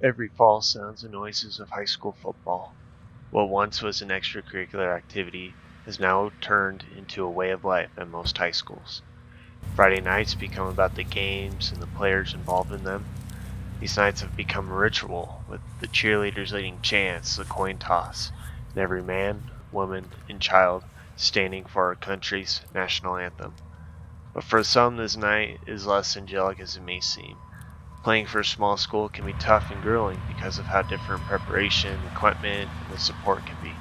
Every fall sounds the noises of high school football. What once was an extracurricular activity has now turned into a way of life at most high schools. Friday nights become about the games and the players involved in them. These nights have become a ritual, with the cheerleaders leading chants, the coin toss, and every man, woman, and child standing for our country's national anthem. But for some, this night is less angelic as it may seem. Playing for a small school can be tough and grueling because of how different preparation, equipment, and the support can be.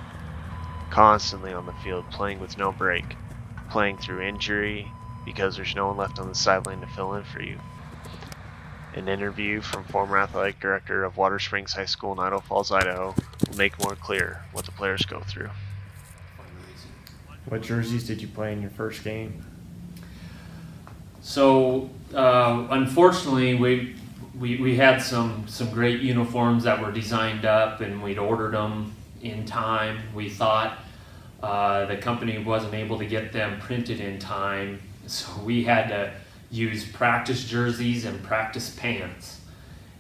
Constantly on the field, playing with no break, playing through injury because there's no one left on the sideline to fill in for you. An interview from former athletic director of Water Springs High School in Idaho Falls, Idaho will make more clear what the players go through. What jerseys did you play in your first game? So unfortunately, we had some great uniforms that were designed up, and we'd ordered them in time. We thought the company wasn't able to get them printed in time, so we had to use practice jerseys and practice pants.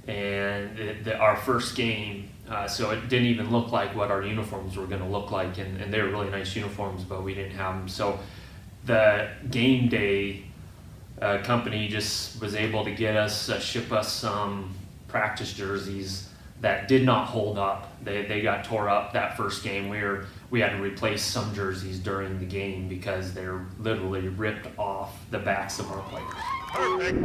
And our first game, so it didn't even look like what our uniforms were going to look like, and they were really nice uniforms, but we didn't have them. So the game day company just was able to get us, ship us some practice jerseys that did not hold up. They got tore up that first game. We had to replace some jerseys during the game because they're literally ripped off the backs of our players. Perfect.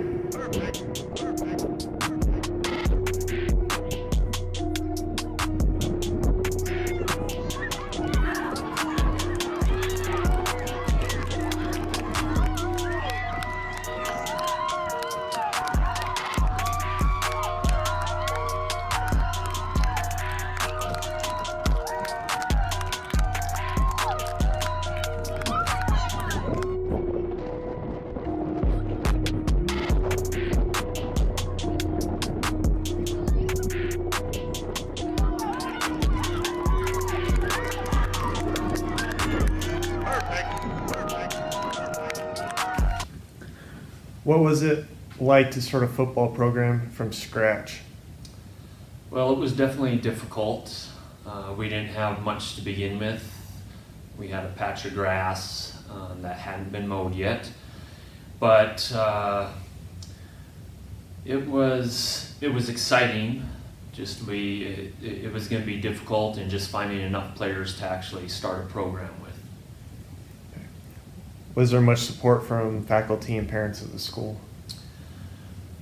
What was it like to start a football program from scratch? Well, it was definitely difficult. We didn't have much to begin with. We had a patch of grass that hadn't been mowed yet, but it was exciting. It was going to be difficult, and just finding enough players to actually start a program with. Was there much support from faculty and parents at the school?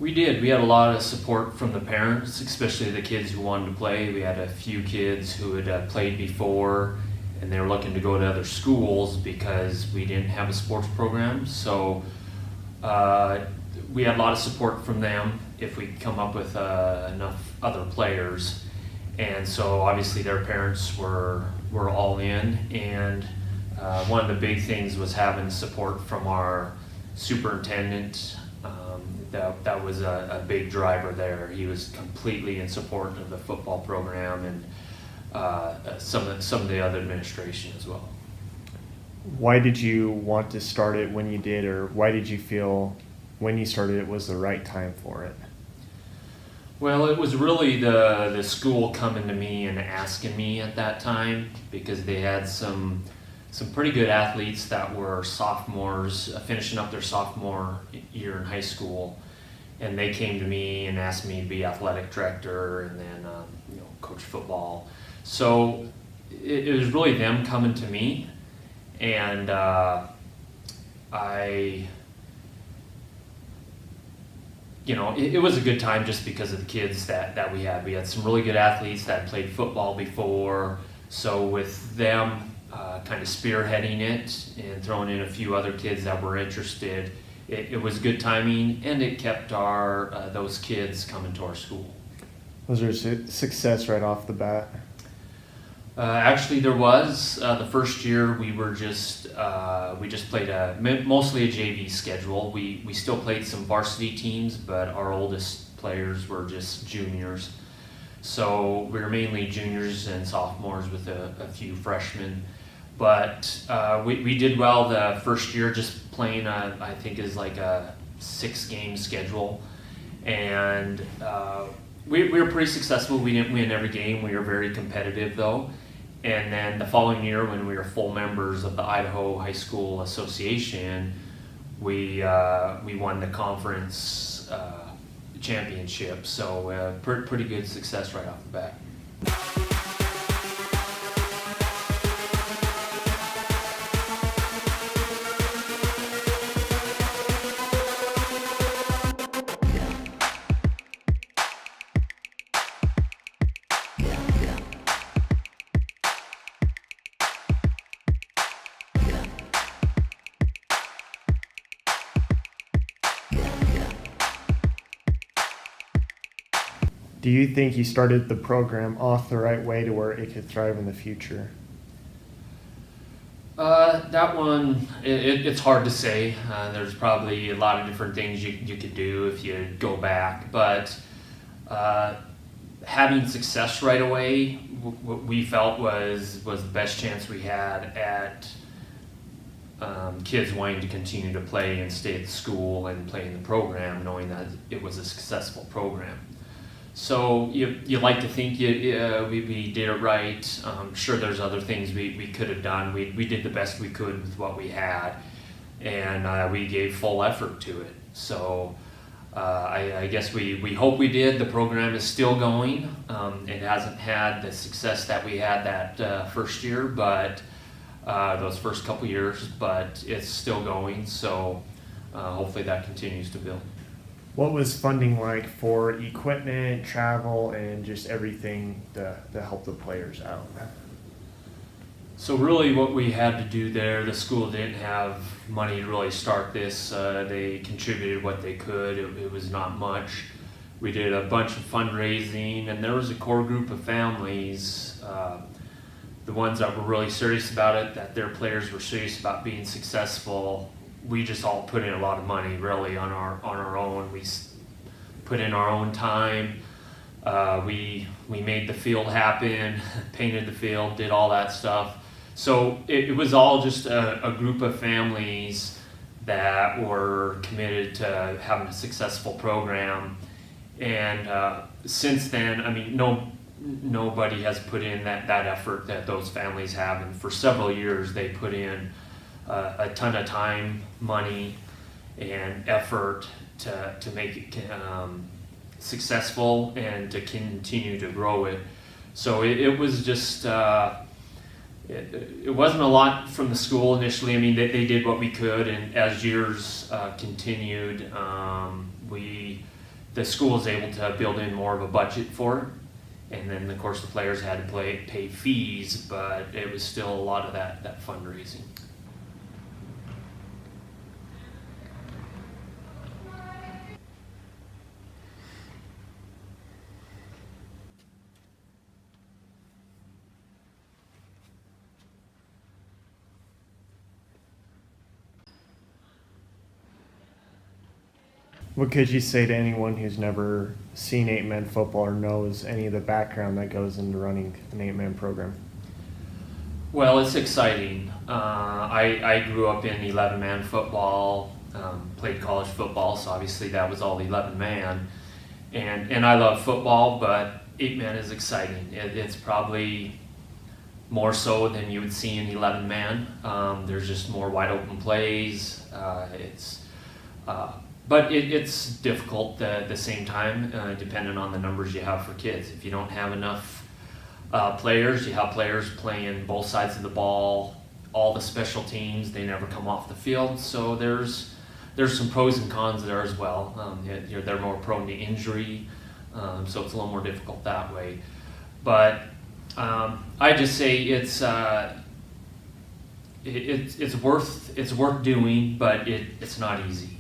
We did. We had a lot of support from the parents, especially the kids who wanted to play. We had a few kids who had played before, and they were looking to go to other schools because we didn't have a sports program. So we had a lot of support from them if we could come up with enough other players. And so obviously their parents were all in, and one of the big things was having support from our superintendent. That was a big driver there. He was completely in support of the football program, and some of the other administration as well. Why did you want to start it when you did, or why did you feel when you started it was the right time for it? Well, it was really the school coming to me and asking me at that time, because they had some pretty good athletes that were sophomores, finishing up their sophomore year in high school, and they came to me and asked me to be athletic director and then coach football. So it was really them coming to me, and it was a good time just because of the kids that we had. We had some really good athletes that played football before, so with them kind of spearheading it and throwing in a few other kids that were interested, it was good timing, and it kept those kids coming to our school. Was there success right off the bat? Actually, there was. The first year we just played mostly a JV schedule. We still played some varsity teams, but our oldest players were just juniors. So we were mainly juniors and sophomores with a few freshmen. But we did well the first year, just playing I think is like a 6-game schedule, and we were pretty successful. We didn't win every game. We were very competitive though. And then the following year, when we were full members of the Idaho High School Association, we won the conference championship. So pretty good success right off the bat. Do you think you started the program off the right way to where it could thrive in the future? That one, it's hard to say. There's probably a lot of different things you could do if you go back, but having success right away, what we felt was the best chance we had at kids wanting to continue to play and stay at the school and play in the program, knowing that it was a successful program. So you like to think we did it right. Sure, there's other things we could have done. We did the best we could with what we had, and we gave full effort to it. So I guess we hope we did. The program is still going. It hasn't had the success that we had that first year, but those first couple years, but it's still going. So hopefully that continues to build. What was funding like for equipment, travel, and just everything to help the players out? So really what we had to do there, the school didn't have money to really start this. They contributed what they could. It was not much. We did a bunch of fundraising, and there was a core group of families, the ones that were really serious about it, that their players were serious about being successful. We just all put in a lot of money really on our own. We put in our own time. We made the field happen, painted the field, did all that stuff. So it was all just a group of families that were committed to having a successful program. And since then, I mean, nobody has put in that effort that those families have. And for several years, they put in a ton of time, money, and effort to make it successful and to continue to grow it. So it was just, it wasn't a lot from the school initially. I mean, they did what we could, and as years continued, the school was able to build in more of a budget for it. And then, of course, the players had to pay fees, but it was still a lot of that fundraising. What could you say to anyone who's never seen 8-man football or knows any of the background that goes into running an 8-man program? Well, it's exciting. I grew up in 11-man football, played college football, so obviously that was all 11-man. And I love football, but 8-man is exciting. It's probably more so than you would see in 11-man. There's just more wide open plays. But it's difficult at the same time, depending on the numbers you have for kids. If you don't have enough players, you have players playing both sides of the ball, all the special teams, they never come off the field. So there's some pros and cons there as well. They're more prone to injury, so it's a little more difficult that way. But I just say it's worth doing, but it's not easy.